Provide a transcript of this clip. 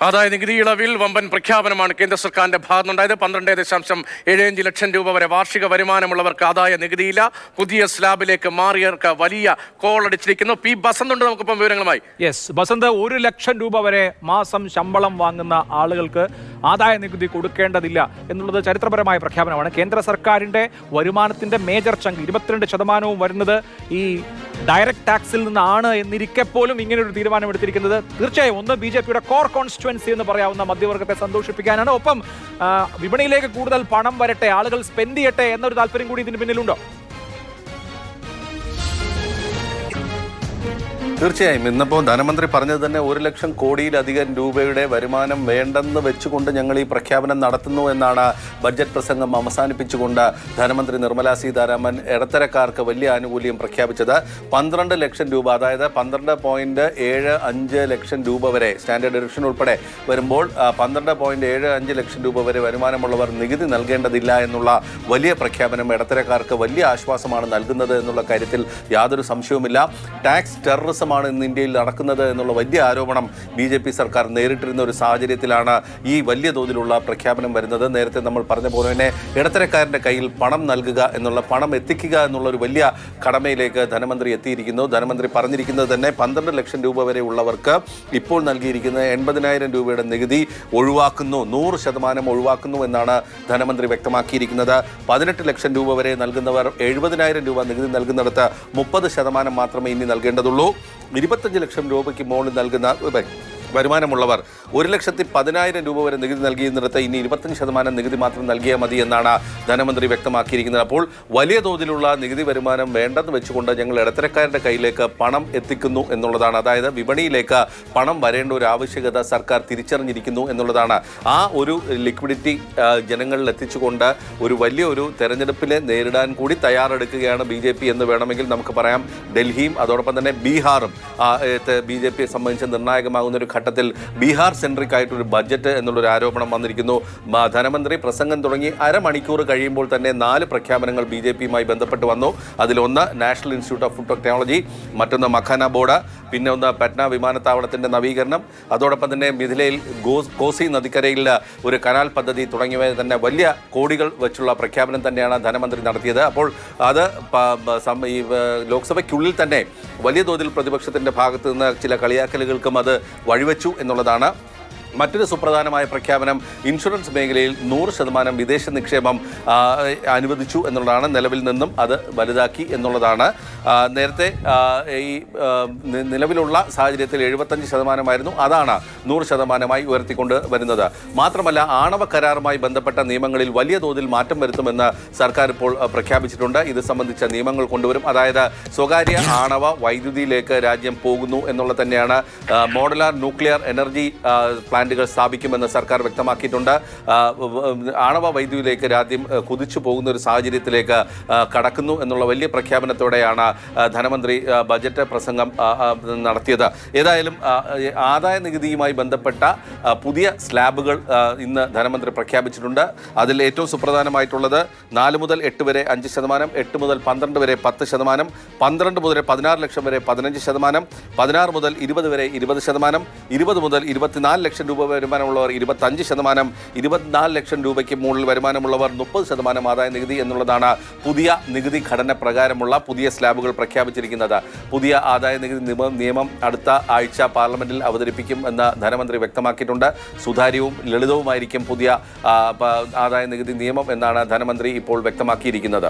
ആദായ നികുതി ഇളവിൽ വമ്പൻ പ്രഖ്യാപനമാണ് കേന്ദ്ര സർക്കാരിന്റെ ഭാഗത്തുനിന്നുണ്ടായത്. 12.75 ലക്ഷം രൂപ വരെ വാർഷിക വരുമാനമുള്ളവർക്ക് ആദായ നികുതിയില്ല. പുതിയ സ്ലാബിലേക്ക് മാറിയവർക്ക് വലിയ കോൾ അടിച്ചിരിക്കുന്നു. പി ബസന്ത് ഉണ്ട് നമുക്കിപ്പം വിവരങ്ങളുമായി. ബസന്ത്, 1 ലക്ഷം രൂപ വരെ മാസം ശമ്പളം വാങ്ങുന്ന ആളുകൾക്ക് ആദായ നികുതി കൊടുക്കേണ്ടതില്ല എന്നുള്ളത് ചരിത്രപരമായ പ്രഖ്യാപനമാണ്. കേന്ദ്ര സർക്കാരിന്റെ വരുമാനത്തിന്റെ മേജർ ചങ്ക് 22% വരുന്നത് ഈ ഡയറക്ട് ടാക്സിൽ നിന്നാണ് എന്നിരിക്കെ പോലും ഇങ്ങനൊരു തീരുമാനമെടുത്തിരിക്കുന്നത് തീർച്ചയായും ഒന്ന് BJPയുടെ കോർ കോൺസ്റ്റിറ്റ്യുവൻസി എന്ന് പറയാവുന്ന മധ്യവർഗത്തെ സന്തോഷിപ്പിക്കാനാണ്. ഒപ്പം വിപണിയിലേക്ക് കൂടുതൽ പണം വരട്ടെ, ആളുകൾ സ്പെൻഡ് ചെയ്യട്ടെ എന്നൊരു താല്പര്യം കൂടി ഇതിന് പിന്നിലുണ്ടോ? തീർച്ചയായും ഇന്നിപ്പോൾ ധനമന്ത്രി പറഞ്ഞത് തന്നെ 1 ലക്ഷം കോടിയിലധികം രൂപയുടെ വരുമാനം വേണ്ടെന്ന് വെച്ചുകൊണ്ട് ഞങ്ങൾ ഈ പ്രഖ്യാപനം നടത്തുന്നു എന്നാണ് ബഡ്ജറ്റ് പ്രസംഗം അവസാനിപ്പിച്ചുകൊണ്ട് ധനമന്ത്രി നിർമ്മലാ സീതാരാമൻ ഇടത്തരക്കാർക്ക് വലിയ ആനുകൂല്യം പ്രഖ്യാപിച്ചത്. 12 ലക്ഷം രൂപ, അതായത് 12.75 ലക്ഷം രൂപ വരെ സ്റ്റാൻഡേർഡ് ഡിഡക്ഷൻ ഉൾപ്പെടെ വരുമ്പോൾ 12.75 ലക്ഷം രൂപ വരെ വരുമാനമുള്ളവർ നികുതി നൽകേണ്ടതില്ല എന്നുള്ള വലിയ പ്രഖ്യാപനം ഇടത്തരക്കാർക്ക് വലിയ ആശ്വാസമാണ് നൽകുന്നത് എന്നുള്ള കാര്യത്തിൽ യാതൊരു സംശയവുമില്ല. ടാക്സ് ടെററിസം ഇന്ന് ഇന്ത്യയിൽ നടക്കുന്നത് എന്നുള്ള വലിയ ആരോപണം BJP സർക്കാർ നേരിട്ടിരുന്ന ഒരു സാഹചര്യത്തിലാണ് ഈ വലിയ തോതിലുള്ള പ്രഖ്യാപനം വരുന്നത്. നേരത്തെ നമ്മൾ പറഞ്ഞ പോലെ തന്നെ ഇടത്തരക്കാരൻ്റെ കയ്യിൽ പണം നൽകുക എന്നുള്ള, പണം എത്തിക്കുക എന്നുള്ള ഒരു വലിയ കടമയിലേക്ക് ധനമന്ത്രി എത്തിയിരിക്കുന്നു. ധനമന്ത്രി പറഞ്ഞിരിക്കുന്നത് തന്നെ 12 ലക്ഷം രൂപ വരെ ഉള്ളവർക്ക് ഇപ്പോൾ നൽകിയിരിക്കുന്ന 80,000 രൂപയുടെ നികുതി ഒഴിവാക്കുന്നു, 100% ഒഴിവാക്കുന്നു എന്നാണ് ധനമന്ത്രി വ്യക്തമാക്കിയിരിക്കുന്നത്. 18 ലക്ഷം രൂപ വരെ നൽകുന്നവർ 70,000 രൂപ നികുതി നൽകുന്നിടത്ത് 30% മാത്രമേ ഇനി നൽകേണ്ടതുള്ളൂ. 25 ലക്ഷം രൂപയ്ക്ക് മുകളിൽ നൽകുന്ന വരുമാനമുള്ളവർ 1,10,000 രൂപ വരെ നികുതി നൽകിയെന്നിടത്ത് ഇനി 25% നികുതി മാത്രം നൽകിയാൽ മതി എന്നാണ് ധനമന്ത്രി വ്യക്തമാക്കിയിരിക്കുന്നത്. അപ്പോൾ വലിയ തോതിലുള്ള നികുതി വരുമാനം വേണ്ടെന്ന് വെച്ചുകൊണ്ട് ഞങ്ങൾ ഇടത്തരക്കാരുടെ കയ്യിലേക്ക് പണം എത്തിക്കുന്നു എന്നുള്ളതാണ്. അതായത് വിപണിയിലേക്ക് പണം വരേണ്ട ഒരു ആവശ്യകത സർക്കാർ തിരിച്ചറിഞ്ഞിരിക്കുന്നു എന്നുള്ളതാണ്. ആ ഒരു ലിക്വിഡിറ്റി ജനങ്ങളിൽ എത്തിച്ചുകൊണ്ട് ഒരു വലിയൊരു തെരഞ്ഞെടുപ്പിനെ നേരിടാൻ കൂടി തയ്യാറെടുക്കുകയാണ് BJP എന്ന് വേണമെങ്കിൽ നമുക്ക് പറയാം. ഡൽഹിയും അതോടൊപ്പം തന്നെ ബീഹാറും BJPയെ സംബന്ധിച്ച് നിർണായകമാകുന്ന ഒരു ഘട്ടത്തിൽ ബീഹാർ സെൻട്രിക് ആയിട്ടൊരു ബഡ്ജറ്റ് എന്നുള്ളൊരു ആരോപണം വന്നിരിക്കുന്നു. ധനമന്ത്രി പ്രസംഗം തുടങ്ങി അരമണിക്കൂർ കഴിയുമ്പോൾ തന്നെ 4 പ്രഖ്യാപനങ്ങൾ BJPയുമായി ബന്ധപ്പെട്ട് വന്നു. അതിലൊന്ന് national institute of food technology, മറ്റൊന്ന് മഖാന ബോർഡ്, പിന്നെ ഒന്ന് പട്ന വിമാനത്താവളത്തിൻ്റെ നവീകരണം, അതോടൊപ്പം തന്നെ മിഥിലയിൽ കോസി നദിക്കരയിൽ ഒരു കനാൽ പദ്ധതി തുടങ്ങിയവ തന്നെ വലിയ കോടികൾ വെച്ചുള്ള പ്രഖ്യാപനം തന്നെയാണ് ധനമന്ത്രി നടത്തിയത്. അപ്പോൾ അത് ഈ ലോക്സഭയ്ക്കുള്ളിൽ തന്നെ വലിയ തോതിൽ പ്രതിപക്ഷത്തിൻ്റെ ഭാഗത്ത് നിന്ന് ചില കളിയാക്കലുകൾക്കും അത് വഴിവെച്ചു എന്നുള്ളതാണ്. മറ്റൊരു സുപ്രധാനമായ പ്രഖ്യാപനം ഇൻഷുറൻസ് മേഖലയിൽ 100% വിദേശ നിക്ഷേപം അനുവദിച്ചു എന്നുള്ളതാണ്. നിലവിൽ നിന്നും അത് വലുതാക്കി എന്നുള്ളതാണ്. നേരത്തെ ഈ നിലവിലുള്ള സാഹചര്യത്തിൽ 75% അതാണ് 100% ഉയർത്തിക്കൊണ്ട് വരുന്നത്. മാത്രമല്ല ആണവ കരാറുമായി ബന്ധപ്പെട്ട നിയമങ്ങളിൽ വലിയ തോതിൽ മാറ്റം വരുത്തുമെന്ന് സർക്കാർ ഇപ്പോൾ പ്രഖ്യാപിച്ചിട്ടുണ്ട്. ഇത് സംബന്ധിച്ച നിയമങ്ങൾ കൊണ്ടുവരും. അതായത് സ്വകാര്യ ആണവ വൈദ്യുതിയിലേക്ക് രാജ്യം പോകുന്നു എന്നുള്ളത് തന്നെയാണ്. മോഡുലാർ ന്യൂക്ലിയർ എനർജി പ്ലാന്റുകൾ സ്ഥാപിക്കുമെന്ന് സർക്കാർ വ്യക്തമാക്കിയിട്ടുണ്ട്. ആണവ വൈദ്യുതിയിലേക്ക് രാജ്യം കുതിച്ചു പോകുന്ന ഒരു സാഹചര്യത്തിലേക്ക് കടക്കുന്നു എന്നുള്ള വലിയ പ്രഖ്യാപനത്തോടെയാണ് ധനമന്ത്രി ബജറ്റ് പ്രസംഗം നടത്തിയത്. ഏതായാലും ആദായ നികുതിയുമായി ബന്ധപ്പെട്ട പുതിയ സ്ലാബുകൾ ഇന്ന് ധനമന്ത്രി പ്രഖ്യാപിച്ചിട്ടുണ്ട്. അതിൽ ഏറ്റവും സുപ്രധാനമായിട്ടുള്ളത് 4 മുതൽ 8 വരെ 5%, 8 മുതൽ 12 വരെ 10%, 12 മുതൽ 16 ലക്ഷം വരെ 15%, 16 മുതൽ 20 വരെ 20%, 20 മുതൽ 24 ലക്ഷം രൂപ വരുമാനമുള്ളവർ 25%, 24 ലക്ഷം രൂപയ്ക്ക് മുകളിൽ വരുമാനമുള്ളവർ 30% ആദായ നികുതി എന്നുള്ളതാണ് പുതിയ നികുതി ഘടന പ്രകാരമുള്ള പുതിയ സ്ലാബുകൾ പ്രഖ്യാപിച്ചിരിക്കുന്നത്. പുതിയ ആദായ നികുതി നിയമം അടുത്ത ആഴ്ച പാർലമെന്റിൽ അവതരിപ്പിക്കും എന്ന് ധനമന്ത്രി വ്യക്തമാക്കിയിട്ടുണ്ട്. സുതാര്യവും ലളിതവുമായിരിക്കും പുതിയ ആദായ നികുതി നിയമം എന്നാണ് ധനമന്ത്രി ഇപ്പോൾ വ്യക്തമാക്കിയിരിക്കുന്നത്.